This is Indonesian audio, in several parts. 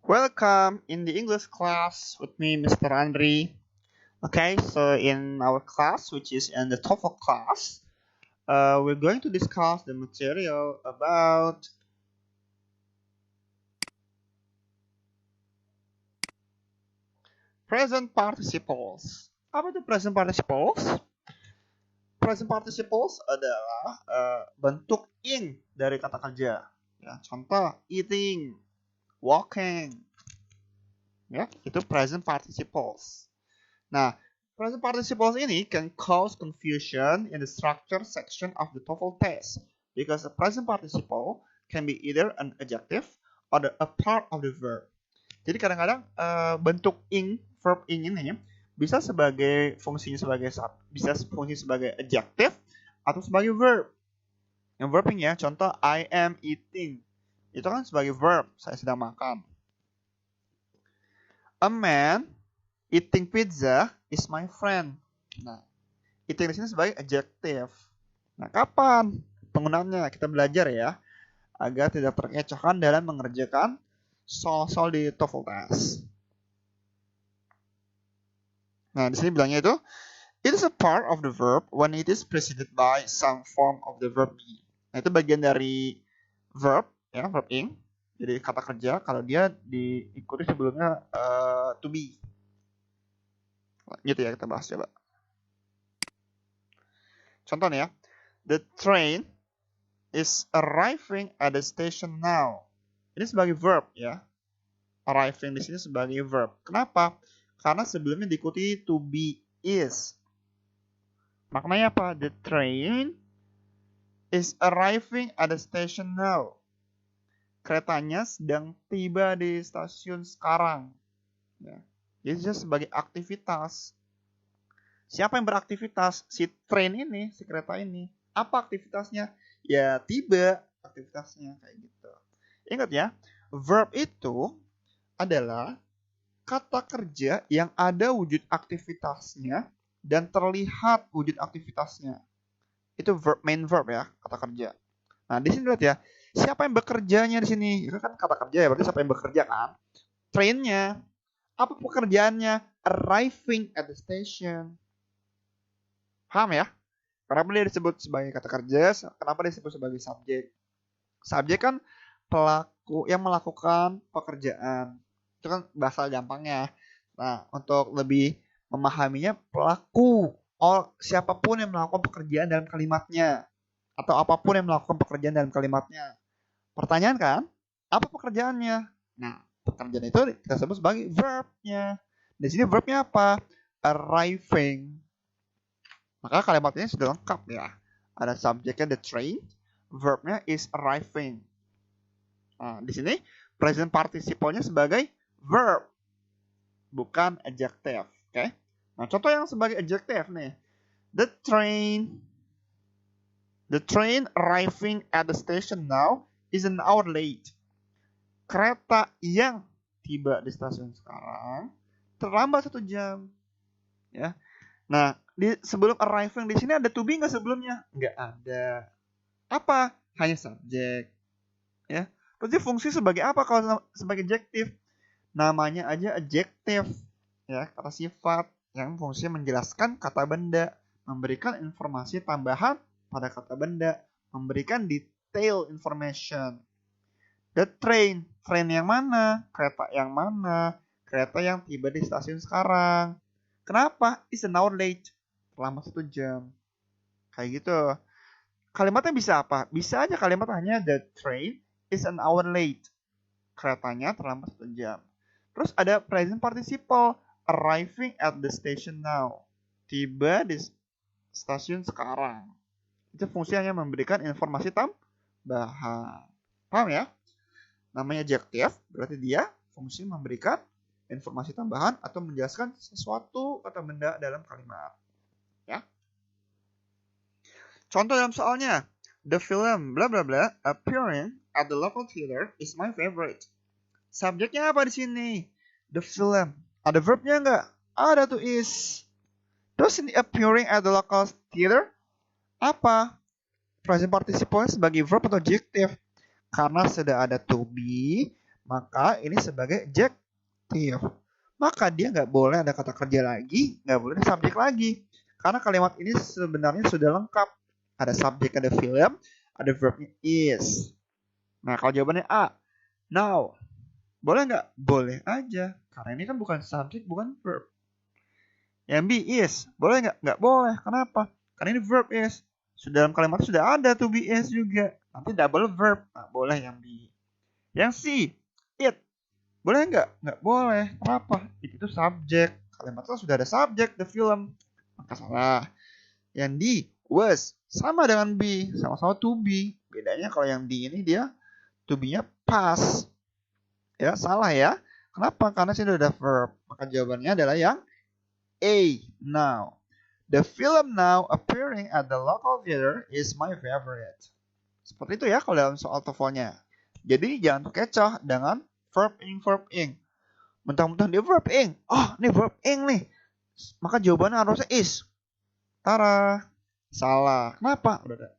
Welcome in the English class with me, Mr. Andri. Okay, so in our class, which is in the TOEFL class, we're going to discuss the material about present participles. Apa itu present participles? Present participles adalah bentuk ing dari kata kerja. Ya, contoh, eating, walking. Ya, itu present participles. Nah, present participles ini can cause confusion in the structure section of the TOEFL test because the present participle can be either an adjective or a part of the verb. Jadi kadang-kadang bentuk ing, verb ing ini bisa sebagai fungsinya sebagai bisa fungsi sebagai adjective atau sebagai verb. Yang verb ing ya, contoh I am eating. Itu kan sebagai verb, saya sedang makan. A man eating pizza is my friend. Nah, eating di sini sebagai adjective. Nah, kapan penggunaannya? Kita belajar ya, agar tidak terkecohkan dalam mengerjakan soal-soal di TOEFL test. Nah, di sini bilangnya itu, it is a part of the verb when it is preceded by some form of the verb be. Nah, itu bagian dari verb, ya, verb ing. Jadi kata kerja kalau dia diikuti sebelumnya to be. Gitu ya, kita bahas coba. Contohnya ya, the train is arriving at the station now. Ini sebagai verb ya. Arriving di sini sebagai verb. Kenapa? Karena sebelumnya diikuti to be is. Maknanya apa? The train is arriving at the station now. Keretanya sedang tiba di stasiun sekarang. Ya. Jadi sebagai aktivitas. Siapa yang beraktivitas? Si train ini, si kereta ini. Apa aktivitasnya? Ya tiba aktivitasnya kayak gitu. Ingat ya, verb itu adalah kata kerja yang ada wujud aktivitasnya dan terlihat wujud aktivitasnya. Itu verb, main verb ya, kata kerja. Nah, di sini lihat ya, siapa yang bekerjanya di sini? Itu kan kata kerja ya, berarti siapa yang bekerja kan? Trainnya. Apa pekerjaannya? Arriving at the station. Paham ya? Kenapa dia disebut sebagai kata kerja? Kenapa dia disebut sebagai subjek? Subjek kan pelaku yang melakukan pekerjaan. Itu kan bahasa gampangnya. Nah, untuk lebih memahaminya, pelaku. Siapapun yang melakukan pekerjaan dalam kalimatnya. Atau apapun yang melakukan pekerjaan dalam kalimatnya. Pertanyaan kan? Apa pekerjaannya? Nah, pekerjaan itu kita sebut sebagai verbnya. Di sini verbnya apa? Arriving. Maka kalimatnya sudah lengkap ya. Ada subjeknya the train, verbnya is arriving. Nah, di sini present participle-nya sebagai verb, bukan adjective. Oke? Nah, contoh yang sebagai adjective nih. The train arriving at the station now is an hour late. Kereta yang tiba di stasiun sekarang terlambat 1 jam. Ya. Nah, sebelum arriving di sini ada to be nggak sebelumnya? Nggak ada. Apa? Hanya subjek. Ya. Terus fungsi sebagai apa kalau sebagai adjective? Namanya aja adjective. Ya, kata sifat yang fungsinya menjelaskan kata benda, memberikan informasi tambahan pada kata benda, memberikan detail information. The train yang mana? Kereta yang mana? Kereta yang tiba di stasiun sekarang. Kenapa? It's an hour late. Terlambat 1 jam. Kayak gitu. Kalimatnya bisa apa? Bisa aja kalimat hanya the train is an hour late. Keretanya terlambat 1 jam. Terus ada present participle. Arriving at the station now. Tiba di stasiun sekarang. Itu fungsinya memberikan informasi tambahan. Paham ya? Namanya adjective, berarti dia fungsi memberikan informasi tambahan atau menjelaskan sesuatu kata benda dalam kalimat. Ya. Contoh dalam soalnya, the film bla bla bla appearing at the local theater is my favorite. Subjeknya apa di sini? The film. Ada verbnya nggak? Ada tuh is. Terus ini appearing at the local theater apa? Present participle sebagai verb atau adjective? Karena sudah ada to be maka ini sebagai adjective. Maka dia nggak boleh ada kata kerja lagi, nggak boleh ada subjek lagi. Karena kalimat ini sebenarnya sudah lengkap. Ada subjek, ada film, ada verbnya is. Nah, kalau jawabannya A, now. Boleh nggak? Boleh aja. Karena ini kan bukan subjek, bukan verb. Yang B, is. Boleh nggak? Nggak boleh. Kenapa? Karena ini verb is. Sudah dalam kalimat sudah ada to be is juga. Nanti double verb. Nah, boleh yang B. Yang C, it. Boleh nggak? Nggak boleh. Kenapa? Itu subjek. Kalimatnya sudah ada subjek, the film. Maka salah. Yang D, was. Sama dengan B. Sama-sama to be. Bedanya kalau yang D ini dia to be-nya past. Ya, salah ya. Kenapa? Karena sini udah ada verb. Maka jawabannya adalah yang A, now. The film now appearing at the local theater is my favorite. Seperti itu ya kalau dalam soal TOEFL-nya. Jadi jangan terkecoh dengan verb ing. Mentang-mentang dia verb ing. Oh, ini verb ing nih. Maka jawabannya harusnya is. Tara. Salah. Kenapa? Udah ada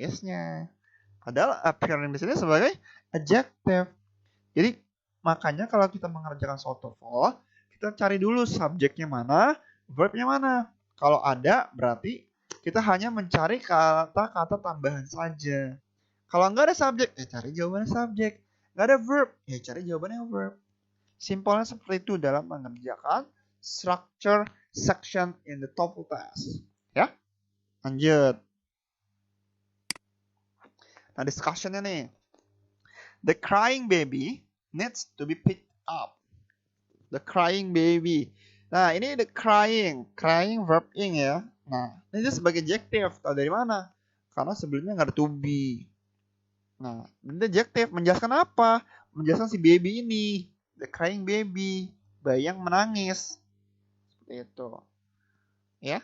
is-nya. Padahal appearing di sini sebagai adjective. Jadi makanya kalau kita mengerjakan soal TOEFL, kita cari dulu subjeknya mana, verbnya mana. Kalau ada, berarti kita hanya mencari kata-kata tambahan saja. Kalau nggak ada subjek, ya cari jawabannya subjek. Nggak ada verb, ya cari jawabannya verb. Simpelnya seperti itu dalam mengerjakan structure section in the TOEFL test. Ya, lanjut. Nah, discussionnya nih. The crying baby needs to be picked up. The crying baby. Nah, ini the crying verb ing ya. Nah, ini sebagai adjective. Tahu dari mana? Karena sebelumnya nggak ada to be. Nah, ini adjective menjelaskan apa? Menjelaskan si baby ini. The crying baby. Bayi yang menangis. Seperti itu. Ya.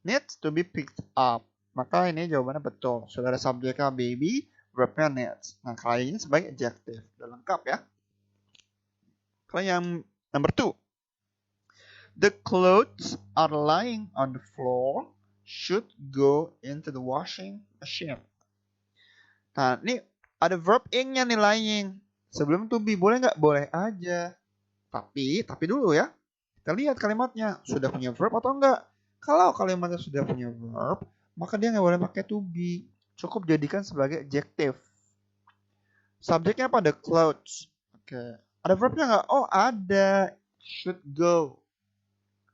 Needs to be picked up. Maka ini jawabannya betul. Sudah ada subjeknya baby, verbnya needs. Nah, crying ini sebagai adjective. Sudah lengkap ya. Kalau yang number 2. The clothes are lying on the floor, should go into the washing machine. Nah, ini ada verb ing-nya nih lying. Sebelum to be, boleh nggak? Boleh aja. Tapi dulu ya. Kita lihat kalimatnya. Sudah punya verb atau enggak? Kalau kalimatnya sudah punya verb, maka dia nggak boleh pakai to be. Cukup jadikan sebagai adjective. Subjeknya apa? The clothes. Oke. Ada verbnya nggak? Oh, ada. Should go.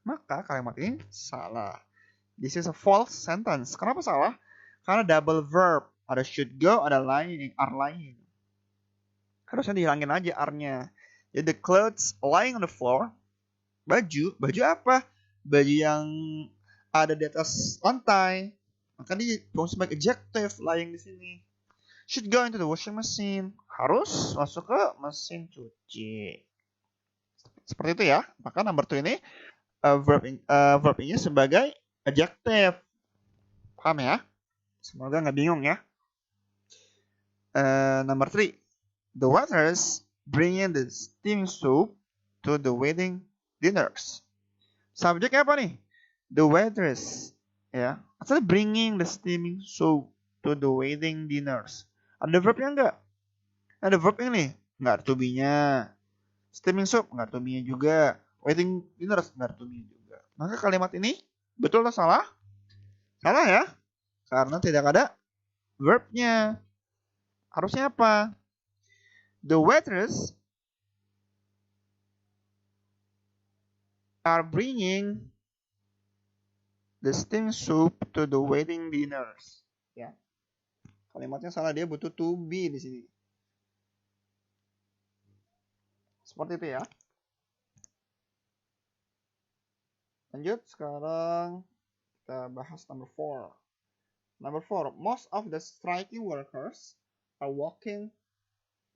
Maka kalimat ini salah. This is a false sentence. Kenapa salah? Karena double verb. Ada should go, ada lying, are lying. Harusnya dihilangin aja are-nya. Jadi the clothes lying on the floor. Baju apa? Baju yang ada di atas lantai. Maka dia sebagai adjective lying di sini. Should go into the washing machine. Harus masuk ke mesin cuci. Seperti itu ya. Maka number 2 ini verb ini sebagai adjective. Paham ya? Semoga nggak bingung ya. Number 3. The waiters bringing the steaming soup to the wedding dinners. Subjeknya apa nih? The waiters. Ya. Asal bringing the steaming soup to the wedding dinners. Ada verbnya nggak? Ada verb ini. Nggak to be-nya. Steaming soup nggak to be-nya juga. Wedding dinners nggak to be juga. Maka kalimat ini betul atau salah? Salah ya. Karena tidak ada verbnya. Harusnya apa? The waiters are bringing the steaming soup to the wedding dinners. Ya. Kalimatnya salah, dia butuh to be di sini. Seperti itu ya. Lanjut, sekarang kita bahas number 4. Number 4, most of the striking workers are walking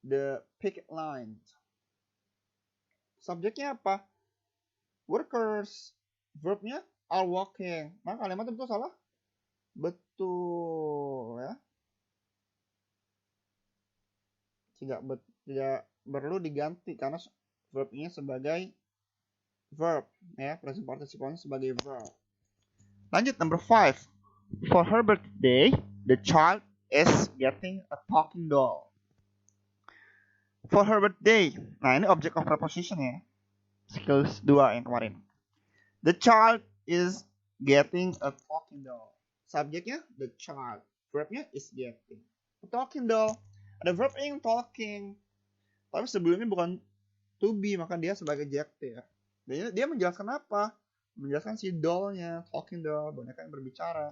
the picket line. Subjeknya apa? Workers. Verbnya are walking. Nah, kalimatnya betul salah? Betul ya. Tidak perlu diganti karena verbnya sebagai verb ya, present participle sebagai verb. Lanjut number 5. For her birthday, the child is getting a talking doll. for her birthday. Nah, ini object of preposition ya. Skills 2 yang kemarin. The child is getting a talking doll. Subjeknya the child. Verbnya is getting. A talking doll. Ada verb yang talking. Tapi sebelumnya bukan to be, maka dia sebagai adjective. Dia menjelaskan apa? Menjelaskan si dollnya, talking doll, boneka yang berbicara.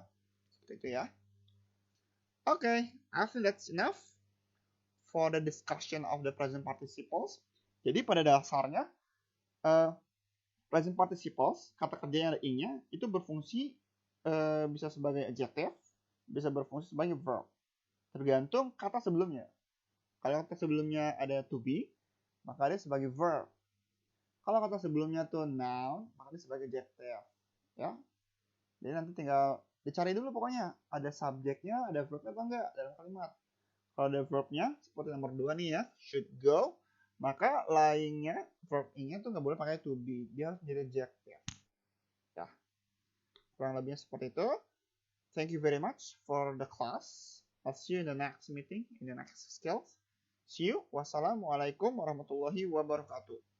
Seperti itu ya. Okay, I think that's enough for the discussion of the present participles. Jadi pada dasarnya present participles, kata kerja yang ada ing-nya itu berfungsi bisa sebagai adjective, bisa berfungsi sebagai verb. Tergantung kata sebelumnya. Kalau kata sebelumnya ada to be, maka dia sebagai verb. Kalau kata sebelumnya tuh noun, maka dia sebagai adjective. Ya. Jadi nanti tinggal dicari dulu pokoknya ada subjeknya, ada verbnya atau enggak dalam kalimat. Kalau ada verbnya seperti nomor 2 nih ya, should go, maka lainnya verb ing-nya tuh nggak boleh pakai to be, dia harus menjadi adjective. Ya. Kurang lebihnya seperti itu. Thank you very much for the class. I'll see you in the next meeting, in the next skills. See you. Wassalamualaikum warahmatullahi wabarakatuh.